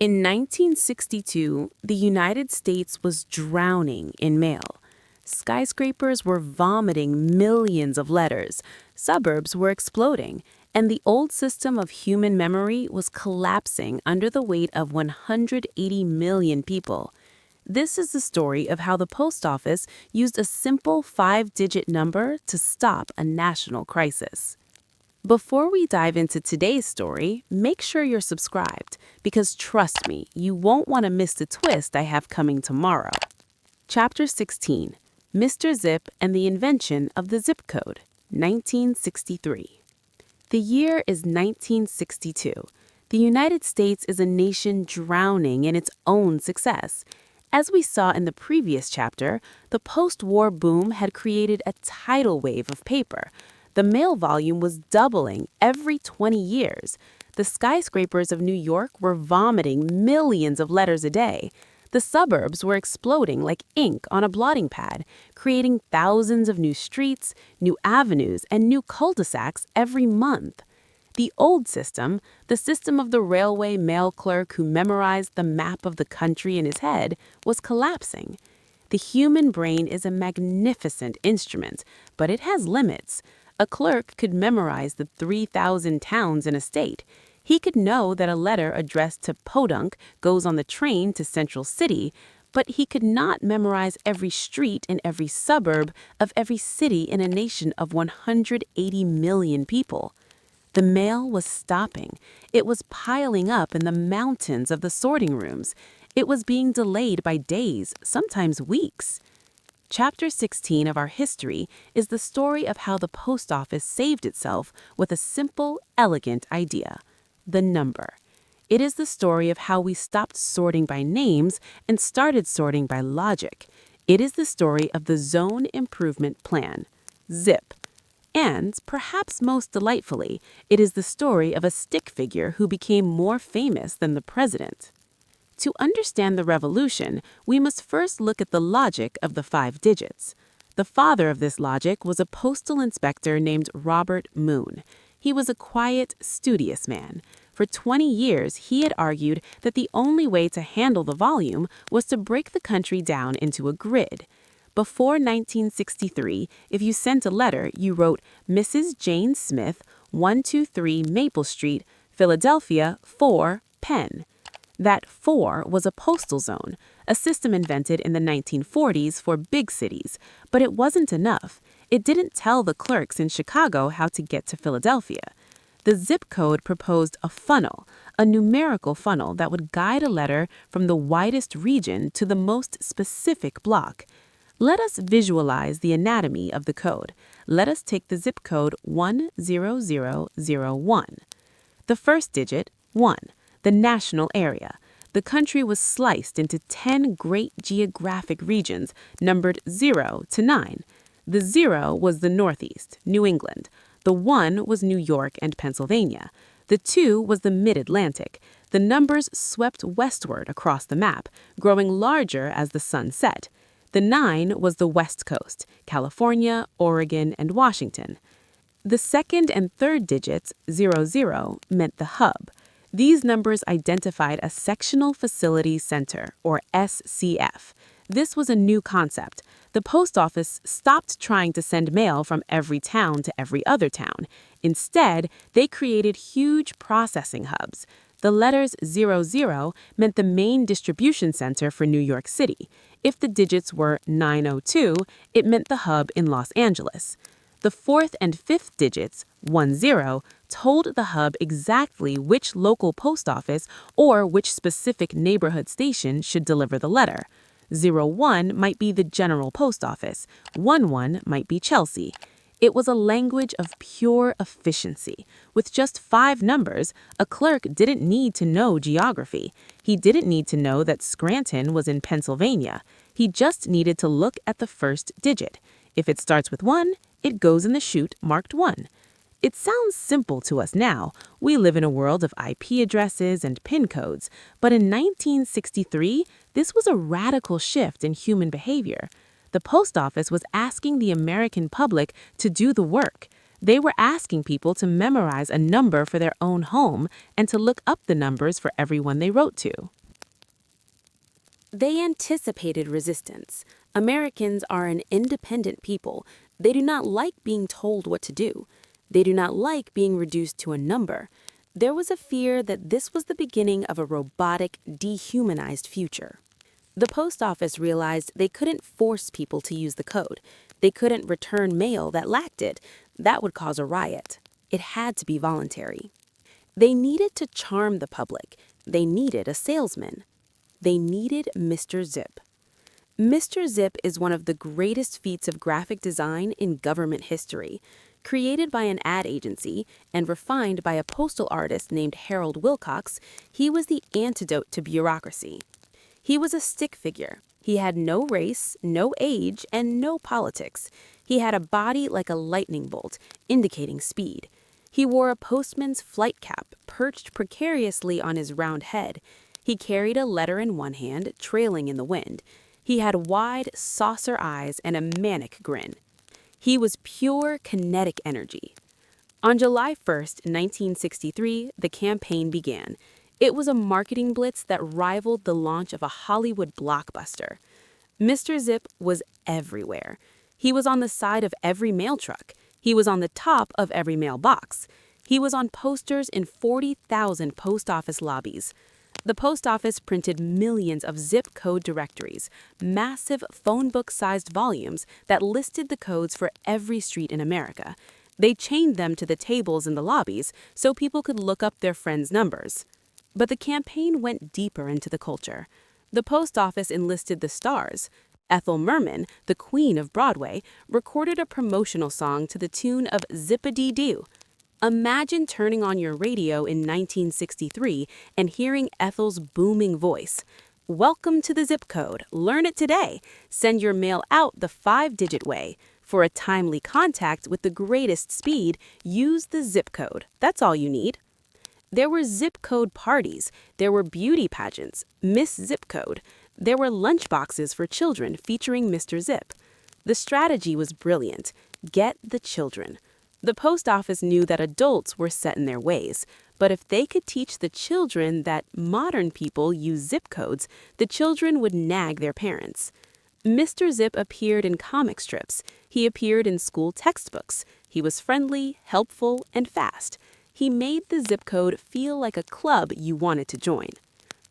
In 1962, the United States was drowning in mail. Skyscrapers were vomiting millions of letters, suburbs were exploding, and the old system of human memory was collapsing under the weight of 180 million people. This is the story of how the post office used a simple 5-digit number to stop a national crisis. Before we dive into today's story, make sure you're subscribed, because trust me, you won't want to miss the twist I have coming tomorrow. Chapter 16, Mr. Zip and the Invention of the Zip Code, 1963. The year is 1962. The United States is a nation drowning in its own success. As we saw in the previous chapter, the post-war boom had created a tidal wave of paper. The mail volume was doubling every 20 years. The skyscrapers of New York were vomiting millions of letters a day. The suburbs were exploding like ink on a blotting pad, creating thousands of new streets, new avenues, and new cul-de-sacs every month. The old system, the system of the railway mail clerk who memorized the map of the country in his head, was collapsing. The human brain is a magnificent instrument, but it has limits. A clerk could memorize the 3,000 towns in a state. He could know that a letter addressed to Podunk goes on the train to Central City, but he could not memorize every street in every suburb of every city in a nation of 180 million people. The mail was stopping. It was piling up in the mountains of the sorting rooms. It was being delayed by days, sometimes weeks. Chapter 16 of our history is the story of how the post office saved itself with a simple, elegant idea: the number. It is the story of how we stopped sorting by names and started sorting by logic. It is the story of the Zone Improvement Plan, ZIP. And, perhaps most delightfully, it is the story of a stick figure who became more famous than the president. To understand the revolution, we must first look at the logic of the 5 digits. The father of this logic was a postal inspector named Robert Moon. He was a quiet, studious man. For 20 years, he had argued that the only way to handle the volume was to break the country down into a grid. Before 1963, if you sent a letter, you wrote Mrs. Jane Smith, 123 Maple Street, Philadelphia, 4, Penn. That 4 was a postal zone, a system invented in the 1940s for big cities, but it wasn't enough. It didn't tell the clerks in Chicago how to get to Philadelphia. The zip code proposed a funnel, a numerical funnel that would guide a letter from the widest region to the most specific block. Let us visualize the anatomy of the code. Let us take the zip code 10001. The first digit, 1. The national area. The country was sliced into 10 great geographic regions, numbered 0 to 9. The 0 was the Northeast, New England. The 1 was New York and Pennsylvania. The 2 was the Mid-Atlantic. The numbers swept westward across the map, growing larger as the sun set. The 9 was the West Coast, California, Oregon, and Washington. The second and third digits, 00, meant the hub. These numbers identified a Sectional Facility Center, or SCF. This was a new concept. The post office stopped trying to send mail from every town to every other town. Instead, they created huge processing hubs. The letters 00 meant the main distribution center for New York City. If the digits were 902, it meant the hub in Los Angeles. The fourth and fifth digits, 10, told the hub exactly which local post office or which specific neighborhood station should deliver the letter. 01 might be the general post office. 11 might be Chelsea. It was a language of pure efficiency. With just 5 numbers, a clerk didn't need to know geography. He didn't need to know that Scranton was in Pennsylvania. He just needed to look at the first digit. If it starts with 1, it goes in the chute marked 1. It sounds simple to us now. We live in a world of IP addresses and PIN codes, but in 1963, this was a radical shift in human behavior. The post office was asking the American public to do the work. They were asking people to memorize a number for their own home and to look up the numbers for everyone they wrote to. They anticipated resistance. Americans are an independent people. They do not like being told what to do. They do not like being reduced to a number. There was a fear that this was the beginning of a robotic, dehumanized future. The post office realized they couldn't force people to use the code. They couldn't return mail that lacked it. That would cause a riot. It had to be voluntary. They needed to charm the public. They needed a salesman. They needed Mr. Zip. Mr. Zip is one of the greatest feats of graphic design in government history. Created by an ad agency and refined by a postal artist named Harold Wilcox, he was the antidote to bureaucracy. He was a stick figure. He had no race, no age, and no politics. He had a body like a lightning bolt, indicating speed. He wore a postman's flight cap perched precariously on his round head. He carried a letter in one hand, trailing in the wind. He had wide, saucer eyes and a manic grin. He was pure kinetic energy. On July 1st, 1963, the campaign began. It was a marketing blitz that rivaled the launch of a Hollywood blockbuster. Mr. Zip was everywhere. He was on the side of every mail truck. He was on the top of every mailbox. He was on posters in 40,000 post office lobbies. The post office printed millions of zip code directories, massive phone book-sized volumes that listed the codes for every street in America. They chained them to the tables in the lobbies so people could look up their friends' numbers. But the campaign went deeper into the culture. The post office enlisted the stars. Ethel Merman, the queen of Broadway, recorded a promotional song to the tune of Zip-a-dee-doo. Imagine turning on your radio in 1963 and hearing Ethel's booming voice. Welcome to the zip code. Learn it today. Send your mail out the 5-digit way. For a timely contact with the greatest speed, use the zip code. That's all you need. There were zip code parties. There were beauty pageants, Miss Zip Code. There were lunchboxes for children featuring Mr. Zip. The strategy was brilliant. Get the children. The post office knew that adults were set in their ways, but if they could teach the children that modern people use zip codes, the children would nag their parents. Mr. Zip appeared in comic strips. He appeared in school textbooks. He was friendly, helpful, and fast. He made the zip code feel like a club you wanted to join.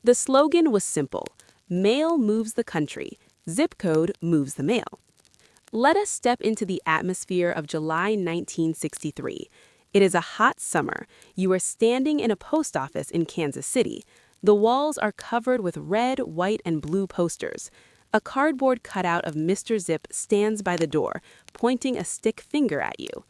The slogan was simple: mail moves the country, zip code moves the mail. Let us step into the atmosphere of July 1963. It is a hot summer. You are standing in a post office in Kansas City. The walls are covered with red, white, and blue posters. A cardboard cutout of Mr. Zip stands by the door, pointing a stick finger at you.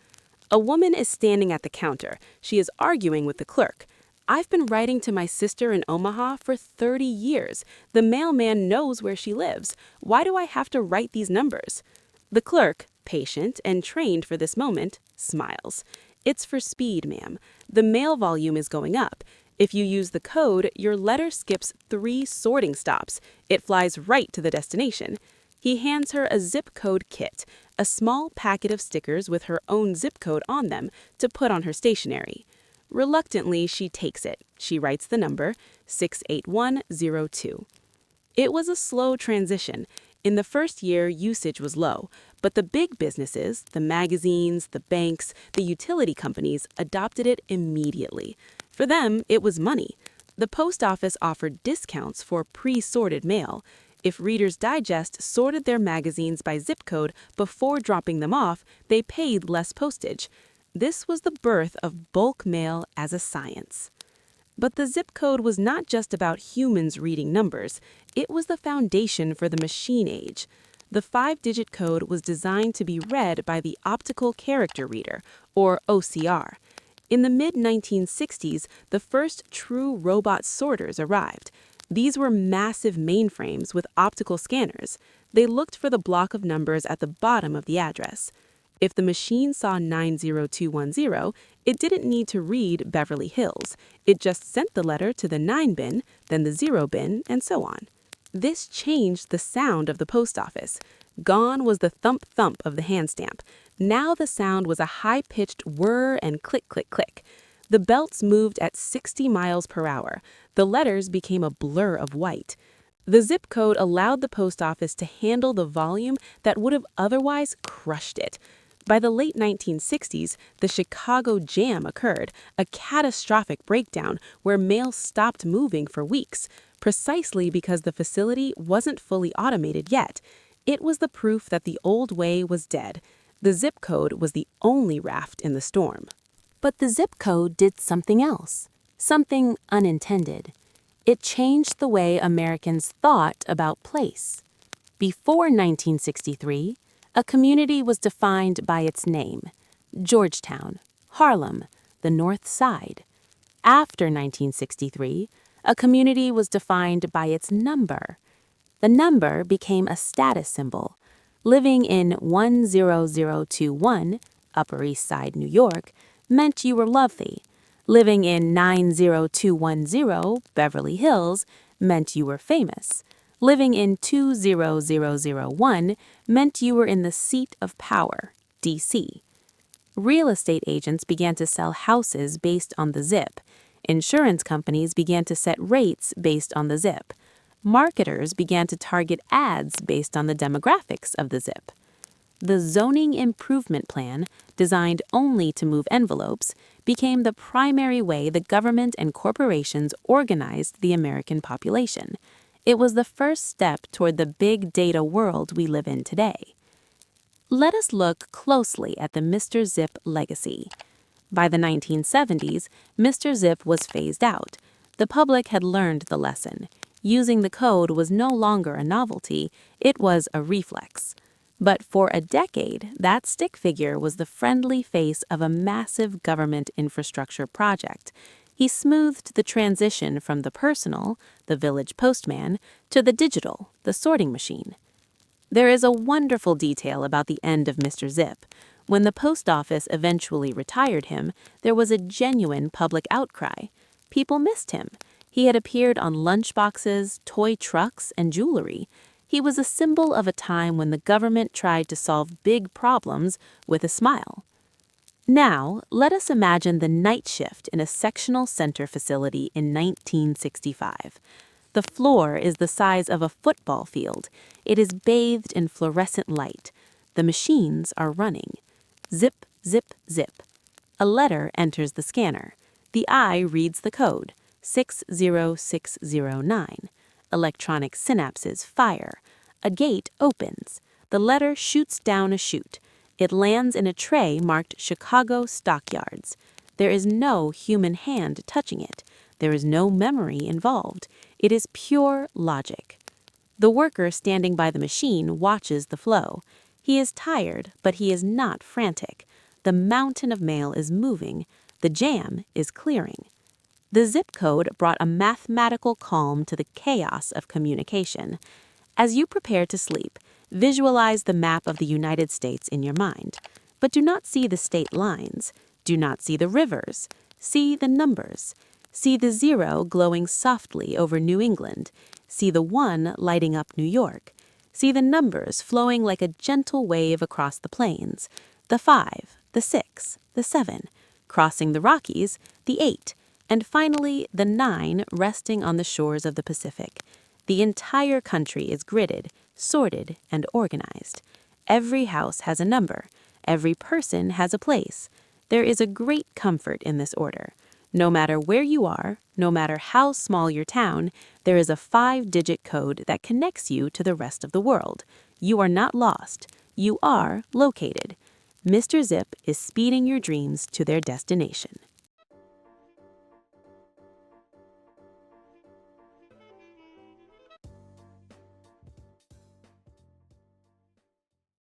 A woman is standing at the counter. She is arguing with the clerk. I've been writing to my sister in Omaha for 30 years. The mailman knows where she lives. Why do I have to write these numbers? The clerk, patient and trained for this moment, smiles. It's for speed, ma'am. The mail volume is going up. If you use the code, your letter skips 3 sorting stops. It flies right to the destination. He hands her a zip code kit, a small packet of stickers with her own zip code on them to put on her stationery. Reluctantly, she takes it. She writes the number 68102. It was a slow transition. In the first year, usage was low, but the big businesses, the magazines, the banks, the utility companies, adopted it immediately. For them, it was money. The post office offered discounts for pre-sorted mail. If Reader's Digest sorted their magazines by zip code before dropping them off, they paid less postage. This was the birth of bulk mail as a science. But the zip code was not just about humans reading numbers. It was the foundation for the machine age. The 5-digit code was designed to be read by the Optical Character Reader, or OCR. In the mid-1960s, the first true robot sorters arrived. These were massive mainframes with optical scanners. They looked for the block of numbers at the bottom of the address. If the machine saw 90210, it didn't need to read Beverly Hills. It just sent the letter to the 9 bin, then the 0 bin, and so on. This changed the sound of the post office. Gone was the thump-thump of the hand stamp. Now the sound was a high-pitched whir and click, click, click. The belts moved at 60 miles per hour. The letters became a blur of white. The zip code allowed the post office to handle the volume that would have otherwise crushed it. By the late 1960s, the Chicago Jam occurred, a catastrophic breakdown where mail stopped moving for weeks, precisely because the facility wasn't fully automated yet. It was the proof that the old way was dead. The zip code was the only raft in the storm. But the zip code did something else, something unintended. It changed the way Americans thought about place. Before 1963, a community was defined by its name: Georgetown, Harlem, the North Side. After 1963, a community was defined by its number. The number became a status symbol. Living in 10021, Upper East Side, New York, meant you were lovely. Living in 90210, Beverly Hills, meant you were famous. Living in 20001 meant you were in the seat of power, D.C. Real estate agents began to sell houses based on the zip. Insurance companies began to set rates based on the zip. Marketers began to target ads based on the demographics of the zip. The zoning improvement plan, designed only to move envelopes, became the primary way the government and corporations organized the American population. It was the first step toward the big data world we live in today. Let us look closely at the Mr. Zip legacy. By the 1970s, Mr. Zip was phased out. The public had learned the lesson. Using the code was no longer a novelty, it was a reflex. But for a decade, that stick figure was the friendly face of a massive government infrastructure project. He smoothed the transition from the personal, the village postman, to the digital, the sorting machine. There is a wonderful detail about the end of Mr. Zip. When the post office eventually retired him, there was a genuine public outcry. People missed him. He had appeared on lunchboxes, toy trucks, and jewelry. He was a symbol of a time when the government tried to solve big problems with a smile. Now, let us imagine the night shift in a sectional center facility in 1965. The floor is the size of a football field. It is bathed in fluorescent light. The machines are running. Zip, zip, zip. A letter enters the scanner. The eye reads the code, 60609. Electronic synapses fire. A gate opens. The letter shoots down a chute. It lands in a tray marked Chicago Stockyards. There is no human hand touching it. There is no memory involved. It is pure logic. The worker standing by the machine watches the flow. He is tired, but he is not frantic. The mountain of mail is moving. The jam is clearing. The zip code brought a mathematical calm to the chaos of communication. As you prepare to sleep, visualize the map of the United States in your mind. But do not see the state lines. Do not see the rivers. See the numbers. See the 0 glowing softly over New England. See the 1 lighting up New York. See the numbers flowing like a gentle wave across the plains. The 5, the 6, the 7, crossing the Rockies, the 8, and finally the 9 resting on the shores of the Pacific. The entire country is gridded, sorted, and organized. Every house has a number. Every person has a place. There is a great comfort in this order. No matter where you are, no matter how small your town, there is a 5-digit code that connects you to the rest of the world. You are not lost. You are located. Mr. Zip is speeding your dreams to their destination.